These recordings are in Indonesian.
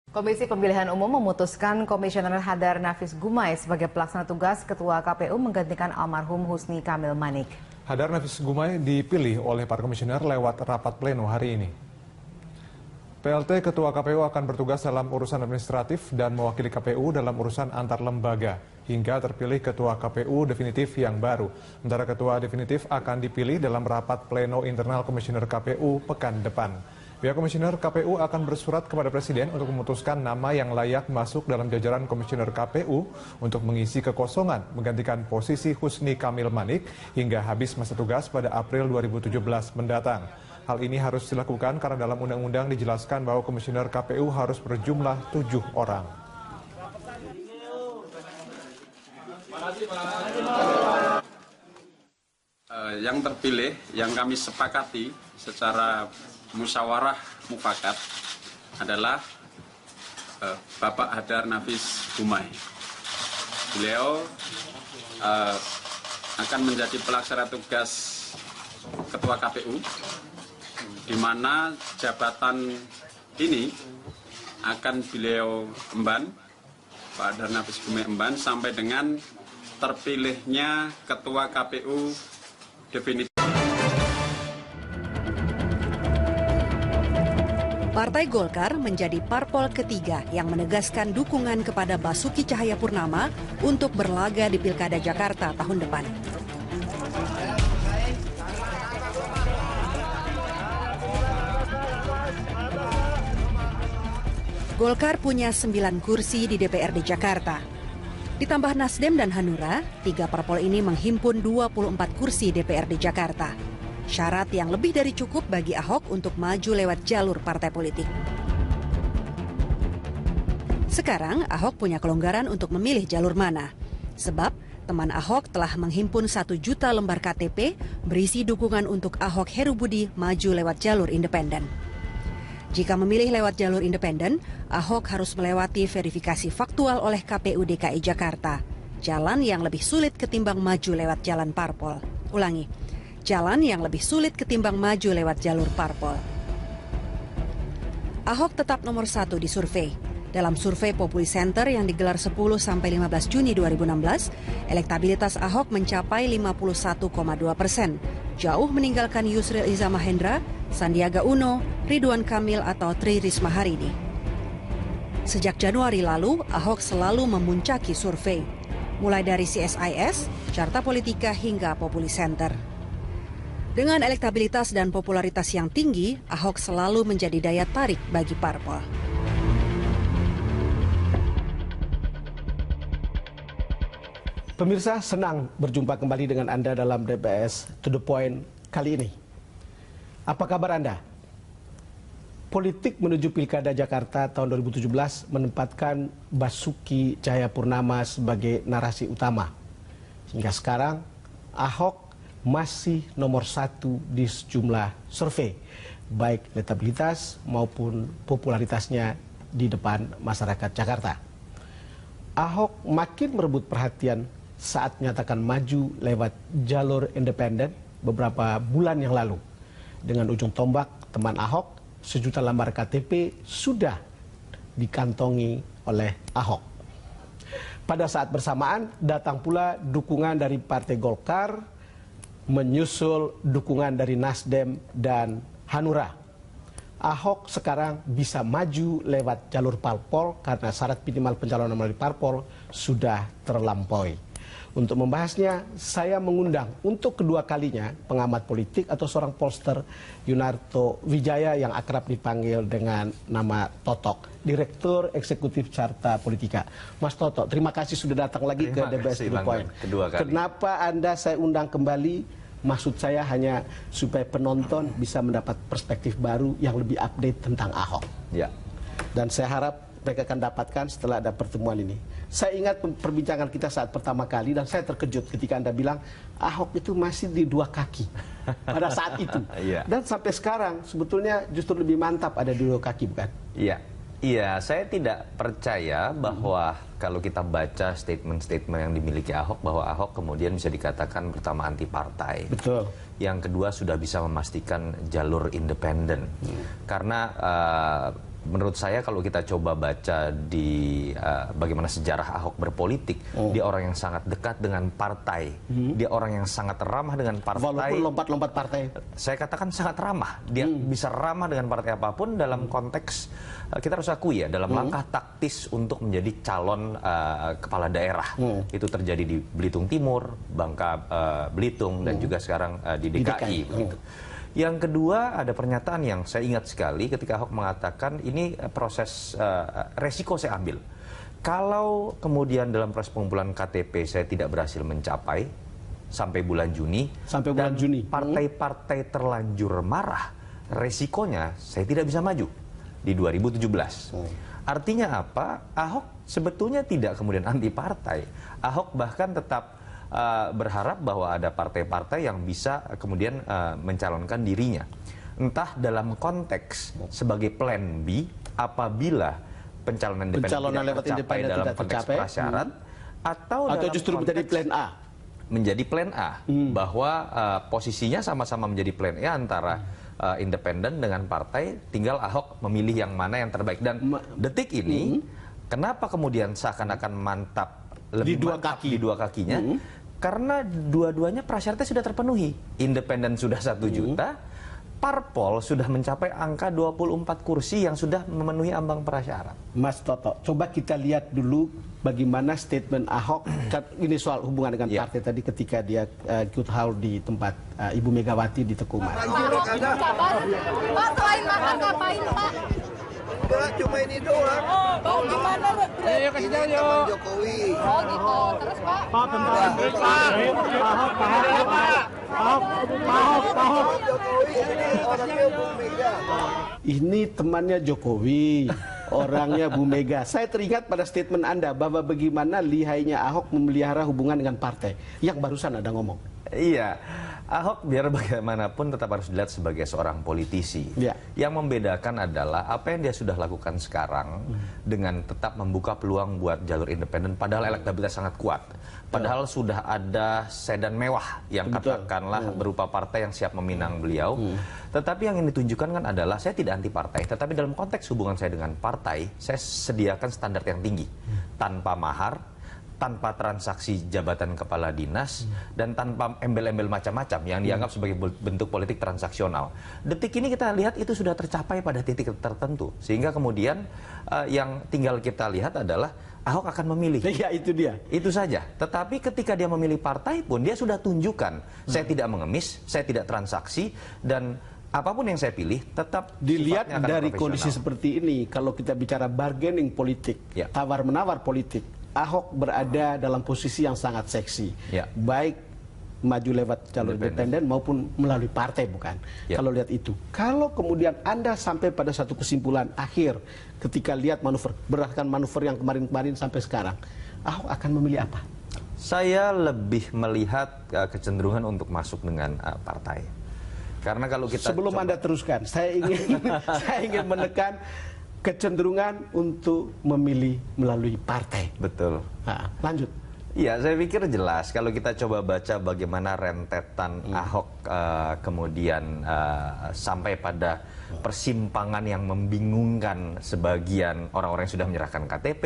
Komisi Pemilihan Umum memutuskan Komisioner Hadar Nafis Gumai sebagai pelaksana tugas Ketua KPU menggantikan almarhum Husni Kamil Manik. Hadar Nafis Gumai dipilih oleh para komisioner lewat rapat pleno hari ini. PLT Ketua KPU akan bertugas dalam urusan administratif dan mewakili KPU dalam urusan antar lembaga hingga terpilih Ketua KPU definitif yang baru. Sementara Ketua definitif akan dipilih dalam rapat pleno internal Komisioner KPU pekan depan. Pihak Komisioner KPU akan bersurat kepada Presiden untuk memutuskan nama yang layak masuk dalam jajaran Komisioner KPU untuk mengisi kekosongan menggantikan posisi Husni Kamil Manik hingga habis masa tugas pada April 2017 mendatang. Hal ini harus dilakukan karena dalam undang-undang dijelaskan bahwa Komisioner KPU harus berjumlah 7 orang. Yang terpilih, yang kami sepakati secara musyawarah mufakat adalah Bapak Hadar Nafis Gumai. Beliau akan menjadi pelaksana tugas Ketua KPU, di mana jabatan ini akan beliau emban, Pak Hadar Nafis Gumai emban sampai dengan terpilihnya Ketua KPU definitif. Partai Golkar menjadi parpol ketiga yang menegaskan dukungan kepada Basuki Cahayapurnama untuk berlaga di Pilkada Jakarta tahun depan. Golkar punya 9 kursi di DPRD Jakarta. Ditambah Nasdem dan Hanura, 3 parpol ini menghimpun 24 kursi DPRD Jakarta. Syarat yang lebih dari cukup bagi Ahok untuk maju lewat jalur partai politik. Sekarang Ahok punya kelonggaran untuk memilih jalur mana. Sebab teman Ahok telah menghimpun 1 juta lembar KTP berisi dukungan untuk Ahok Herubudi maju lewat jalur independen. Jika memilih lewat jalur independen, Ahok harus melewati verifikasi faktual oleh KPU DKI Jakarta. Jalan yang lebih sulit ketimbang maju lewat jalan parpol. Ulangi. Jalan yang lebih sulit ketimbang maju lewat jalur parpol. Ahok tetap nomor 1 di survei. Dalam survei Populi Center yang digelar 10-15 Juni 2016, elektabilitas Ahok mencapai 51,2%, jauh meninggalkan Yusril Iza Mahendra, Sandiaga Uno, Ridwan Kamil atau Tri Risma hari ini. Sejak Januari lalu, Ahok selalu memuncaki survei, mulai dari CSIS, Carta Politika hingga Populi Center. Dengan elektabilitas dan popularitas yang tinggi, Ahok selalu menjadi daya tarik bagi parpol. Pemirsa, senang berjumpa kembali dengan Anda dalam DPS To The Point kali ini. Apa kabar Anda? Politik menuju Pilkada Jakarta tahun 2017 menempatkan Basuki Cahayapurnama sebagai narasi utama. Hingga sekarang, Ahok masih nomor 1 di sejumlah survei, baik elektabilitas maupun popularitasnya di depan masyarakat Jakarta. Ahok makin merebut perhatian saat menyatakan maju lewat jalur independen beberapa bulan yang lalu. Dengan ujung tombak teman Ahok, 1 juta lembar KTP sudah dikantongi oleh Ahok. Pada saat bersamaan datang pula dukungan dari Partai Golkar, menyusul dukungan dari Nasdem dan Hanura. Ahok sekarang bisa maju lewat jalur parpol karena syarat minimal pencalonan melalui parpol sudah terlampaui. Untuk membahasnya, saya mengundang untuk kedua kalinya pengamat politik atau seorang pollster Yunarto Wijaya yang akrab dipanggil dengan nama Totok, Direktur Eksekutif Carta Politika. Mas Totok, terima kasih sudah datang lagi ke DBS To The Point. Kenapa Anda saya undang kembali? Maksud saya hanya supaya penonton bisa mendapat perspektif baru yang lebih update tentang Ahok. Ya. Dan saya harap mereka akan dapatkan setelah ada pertemuan ini. Saya ingat perbincangan kita saat pertama kali dan saya terkejut ketika Anda bilang Ahok itu masih di 2 kaki pada saat itu. Dan sampai sekarang sebetulnya justru lebih mantap ada di 2 kaki, bukan? Iya. Iya, saya tidak percaya bahwa kalau kita baca statement-statement yang dimiliki Ahok, bahwa Ahok kemudian bisa dikatakan pertama anti partai. Betul. Yang kedua sudah bisa memastikan jalur independen. Karena menurut saya kalau kita coba baca di bagaimana sejarah Ahok berpolitik, dia orang yang sangat dekat dengan partai, dia orang yang sangat ramah dengan partai. Walaupun lompat-lompat partai. Saya katakan sangat ramah, dia bisa ramah dengan partai apapun dalam konteks kita harus akui ya, dalam langkah taktis untuk menjadi calon kepala daerah. Itu terjadi di Belitung Timur, Bangka Belitung, dan juga sekarang di DKI. Begitu. Yang kedua, ada pernyataan yang saya ingat sekali ketika Ahok mengatakan ini proses resiko saya ambil. Kalau kemudian dalam proses pengumpulan KTP saya tidak berhasil mencapai sampai bulan Juni, dan partai-partai terlanjur marah, resikonya saya tidak bisa maju di 2017. Artinya apa? Ahok sebetulnya tidak kemudian anti partai. Ahok bahkan tetap berharap bahwa ada partai-partai yang bisa kemudian mencalonkan dirinya. Entah dalam konteks sebagai plan B apabila pencalonan independen tidak tercapai dalam konteks prasyarat, atau justru menjadi plan A. Menjadi plan A, bahwa posisinya sama-sama menjadi plan A antara independen dengan partai, tinggal Ahok memilih yang mana yang terbaik. Dan detik ini, kenapa kemudian seakan-akan mantap, lebih mantap di dua kakinya? Karena dua-duanya prasyaratnya sudah terpenuhi. Independen sudah 1 juta, parpol sudah mencapai angka 24 kursi yang sudah memenuhi ambang prasyarat. Mas Toto, coba kita lihat dulu bagaimana statement Ahok ini soal hubungan dengan partai tadi ketika dia ikut haul di tempat Ibu Megawati di Teguman. Pak, selain makan ngapain, Pak? Enggak, cuma ini doang. Oh, gimana? Ayo kasih jalan yuk. Jokowi. Oh, gitu. Terus, Pak? Pak, bentar. Pak. Jokowi ini orangnya Bu Mega. Ini temannya Jokowi, orangnya Bu Mega. Saya teringat pada statement Anda bahwa bagaimana lihainya Ahok memelihara hubungan dengan partai. Yang barusan Anda ngomong. Iya, Ahok biar bagaimanapun tetap harus dilihat sebagai seorang politisi. Yang membedakan adalah apa yang dia sudah lakukan sekarang dengan tetap membuka peluang buat jalur independen, padahal elektabilitas sangat kuat. Padahal sudah ada sedan mewah yang katakanlah berupa partai yang siap meminang beliau. Tetapi yang ini ditunjukkan kan adalah saya tidak anti partai, tetapi dalam konteks hubungan saya dengan partai, saya sediakan standar yang tinggi. Tanpa mahar, tanpa transaksi jabatan kepala dinas, dan tanpa embel-embel macam-macam yang dianggap sebagai bentuk politik transaksional. Detik ini kita lihat itu sudah tercapai pada titik tertentu. Sehingga kemudian yang tinggal kita lihat adalah Ahok akan memilih. Ya, itu dia. Itu saja. Tetapi ketika dia memilih partai pun, dia sudah tunjukkan, saya tidak mengemis, saya tidak transaksi, dan apapun yang saya pilih tetap dilihat dari kondisi seperti ini. Kalau kita bicara bargaining politik, tawar-menawar politik, Ahok berada dalam posisi yang sangat seksi, baik maju lewat jalur independen maupun melalui partai, bukan? Kalau lihat itu, kalau kemudian Anda sampai pada satu kesimpulan akhir ketika lihat manuver, berdasarkan manuver yang kemarin-kemarin sampai sekarang, Ahok akan memilih apa? Saya lebih melihat kecenderungan untuk masuk dengan partai. Karena kalau kita sebelum Anda teruskan, saya ingin menekan kecenderungan untuk memilih melalui partai. Betul. Lanjut. Ya, saya pikir jelas kalau kita coba baca bagaimana rentetan Ahok kemudian sampai pada persimpangan yang membingungkan sebagian orang-orang yang sudah menyerahkan KTP,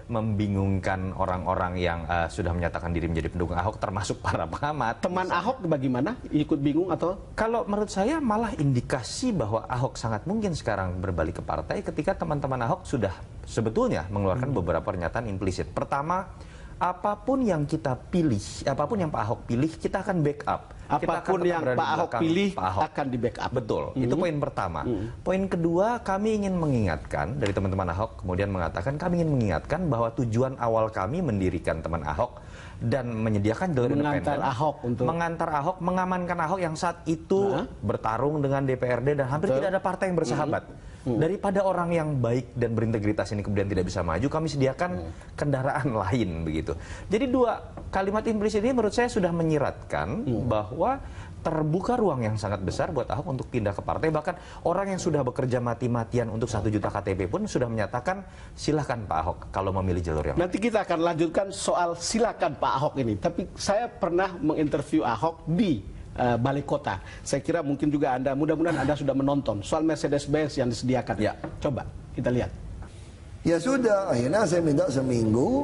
membingungkan orang-orang yang sudah menyatakan diri menjadi pendukung Ahok, termasuk para pengamat. Teman Ahok bagaimana? Ikut bingung atau? Kalau menurut saya malah indikasi bahwa Ahok sangat mungkin sekarang berbalik ke partai ketika teman-teman Ahok sudah sebetulnya mengeluarkan beberapa pernyataan implisit. Pertama, apapun yang kita pilih, apapun yang Pak Ahok pilih, kita akan backup. Apapun yang Pak Ahok pilih akan di backup. Betul, itu poin pertama. Poin kedua, kami ingin mengingatkan, dari teman-teman Ahok kemudian mengatakan, kami ingin mengingatkan bahwa tujuan awal kami mendirikan teman Ahok dan menyediakan jalur independen, mengantar Ahok, mengamankan Ahok yang saat itu bertarung dengan DPRD dan hampir tidak ada partai yang bersahabat. Daripada orang yang baik dan berintegritas ini kemudian tidak bisa maju, kami sediakan kendaraan lain begitu. Jadi dua kalimat implisit ini menurut saya sudah menyiratkan bahwa terbuka ruang yang sangat besar buat Ahok untuk pindah ke partai. Bahkan orang yang sudah bekerja mati-matian untuk 1 juta KTP pun sudah menyatakan silahkan Pak Ahok kalau memilih jalur yang nanti kita akan lanjutkan soal silakan Pak Ahok ini. Tapi saya pernah menginterview Ahok di balai kota. Saya kira mungkin juga Anda, mudah-mudahan Anda sudah menonton soal Mercedes-Benz yang disediakan. Ya. Coba kita lihat. Ya sudah, akhirnya saya minta seminggu.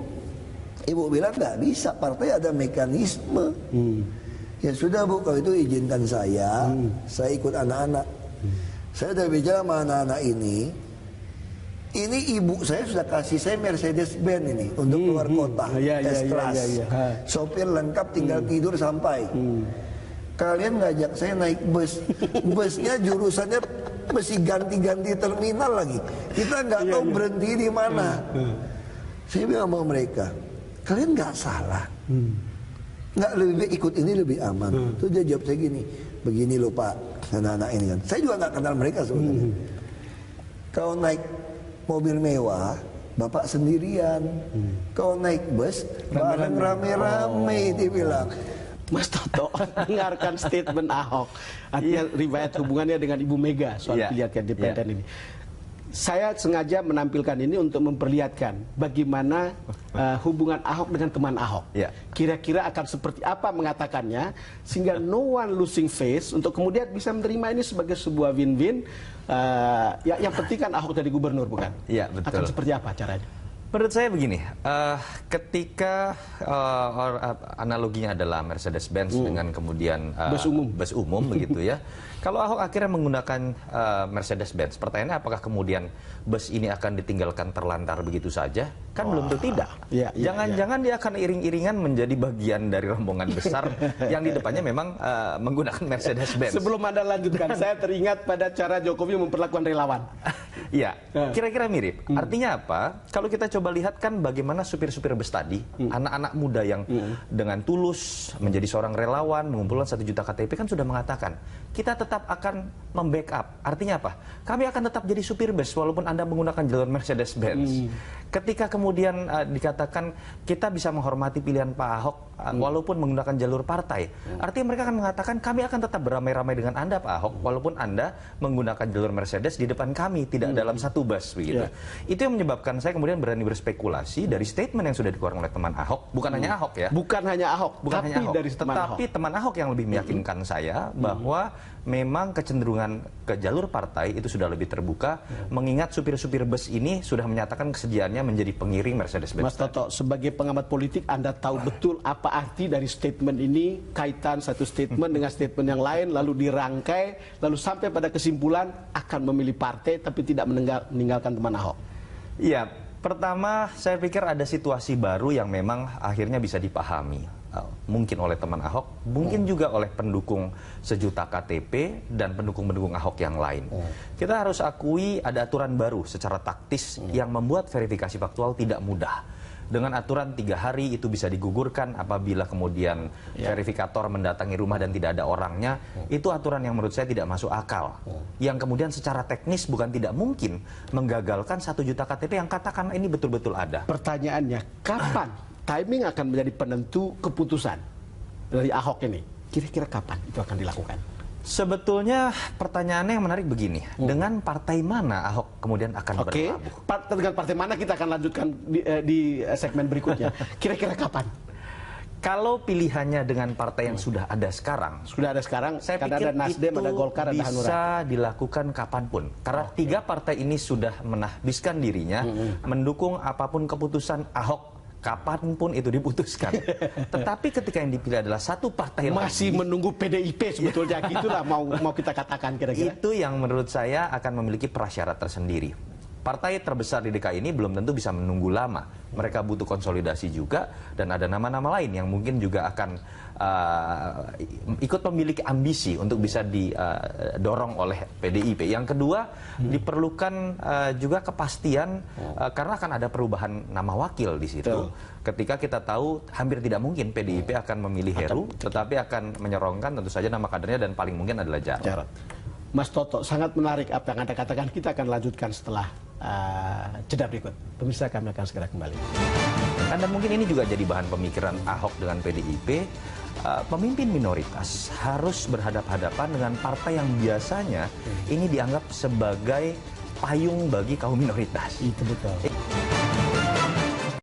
Ibu bilang nggak bisa, partai ada mekanisme. Ya sudah Bu, kalau itu izinkan saya ikut anak-anak. Saya udah bicara sama anak-anak ini ibu saya sudah kasih saya Mercedes-Benz ini untuk keluar kota, S-Class. Sopir lengkap, tinggal tidur sampai. Kalian ngajak saya naik bus, busnya jurusannya mesti ganti-ganti terminal lagi. Kita nggak tahu berhenti di mana. Saya bilang sama mereka, kalian nggak salah. Nggak lebih baik ikut ini lebih aman. Terus dia jawab saya gini, begini loh Pak, anak-anak ini kan. Saya juga nggak kenal mereka sebenarnya. Kalau naik mobil mewah, Bapak sendirian. Kalau naik bus, bareng rame-rame, dia bilang. Mas Toto dengarkan statement Ahok, artinya riwayat hubungannya dengan Ibu Mega soal pilihan independen ini. Saya sengaja menampilkan ini untuk memperlihatkan bagaimana hubungan Ahok dengan teman Ahok. Kira-kira akan seperti apa mengatakannya, sehingga no one losing face untuk kemudian bisa menerima ini sebagai sebuah win-win. Yang penting kan Ahok jadi gubernur, bukan? Iya, betul. Akan seperti apa caranya? Menurut saya begini, ketika analoginya adalah Mercedes-Benz dengan kemudian bus umum begitu ya. Kalau Ahok akhirnya menggunakan Mercedes-Benz, pertanyaannya apakah kemudian bus ini akan ditinggalkan terlantar begitu saja? Kan belum tentu tidak. Jangan-jangan dia akan iring-iringan menjadi bagian dari rombongan besar yang di depannya memang menggunakan Mercedes-Benz. Sebelum Anda lanjutkan, saya teringat pada cara Jokowi memperlakukan relawan. Iya, kira-kira mirip. Artinya apa? Kalau kita coba lihat kan bagaimana supir-supir bus tadi, anak-anak muda yang dengan tulus menjadi seorang relawan, mengumpulkan 1 juta KTP kan sudah mengatakan, kita tetap akan membackup. Artinya apa? Kami akan tetap jadi supir bus walaupun Anda menggunakan jalur Mercedes-Benz. Ketika kemudian dikatakan kita bisa menghormati pilihan Pak Ahok walaupun menggunakan jalur partai, artinya mereka akan mengatakan kami akan tetap beramai-ramai dengan Anda Pak Ahok walaupun Anda menggunakan jalur Mercedes di depan kami, tidak dalam satu bus begitu. Itu yang menyebabkan saya kemudian berani berspekulasi dari statement yang sudah dikeluarkan oleh teman Ahok, bukan hanya Ahok ya. Bukan hanya Ahok, bukan hanya Ahok, dari teman Ahok yang lebih meyakinkan saya bahwa memang kecenderungan ke jalur partai itu sudah lebih terbuka, mengingat supir-supir bus ini sudah menyatakan kesediaannya menjadi pengiring Mercedes-Benz. Mas Toto, sebagai pengamat politik, Anda tahu betul apa arti dari statement ini, kaitan satu statement dengan statement yang lain, lalu dirangkai, lalu sampai pada kesimpulan akan memilih partai tapi tidak meninggalkan teman Ahok. Iya, pertama saya pikir ada situasi baru yang memang akhirnya bisa dipahami. Mungkin oleh teman Ahok, mungkin juga oleh pendukung 1 juta KTP dan pendukung-pendukung Ahok yang lain. Kita harus akui ada aturan baru secara taktis yang membuat verifikasi faktual tidak mudah. Dengan aturan 3 hari itu bisa digugurkan apabila kemudian verifikator mendatangi rumah dan tidak ada orangnya. Itu aturan yang menurut saya tidak masuk akal. Yang kemudian secara teknis bukan tidak mungkin menggagalkan 1 juta KTP yang katakan ini betul-betul ada. Pertanyaannya, kapan timing akan menjadi penentu keputusan dari Ahok ini? Kira-kira kapan itu akan dilakukan? Sebetulnya pertanyaannya yang menarik begini, dengan partai mana Ahok kemudian akan berlabuh? Dengan partai mana kita akan lanjutkan di segmen berikutnya. Kira-kira kapan? Kalau pilihannya dengan partai yang sudah ada sekarang, saya pikir ada Nasdem, ada Golkar, ada Hanura. Bisa dilakukan kapanpun. Karena 3 partai ini sudah menahbiskan dirinya mendukung apapun keputusan Ahok kapanpun itu diputuskan. Tetapi ketika yang dipilih adalah satu partai masih lagi, menunggu PDIP sebetulnya, gitulah mau kita katakan kira-kira. Itu yang menurut saya akan memiliki prasyarat tersendiri. Partai terbesar di DKI ini belum tentu bisa menunggu lama. Mereka butuh konsolidasi juga, dan ada nama-nama lain yang mungkin juga akan ikut memiliki ambisi untuk bisa didorong oleh PDIP. Yang kedua, diperlukan juga kepastian karena akan ada perubahan nama wakil di situ. Ketika kita tahu hampir tidak mungkin PDIP akan memilih Heru, tetapi akan menyorongkan tentu saja nama kadernya dan paling mungkin adalah Jarod. Mas Toto, sangat menarik apa yang Anda katakan. Kita akan lanjutkan setelah jeda berikut. Pemirsa, kami akan segera kembali. Dan mungkin ini juga jadi bahan pemikiran Ahok dengan PDIP. Pemimpin minoritas harus berhadapan-hadapan dengan partai yang biasanya ini dianggap sebagai payung bagi kaum minoritas. Itu betul.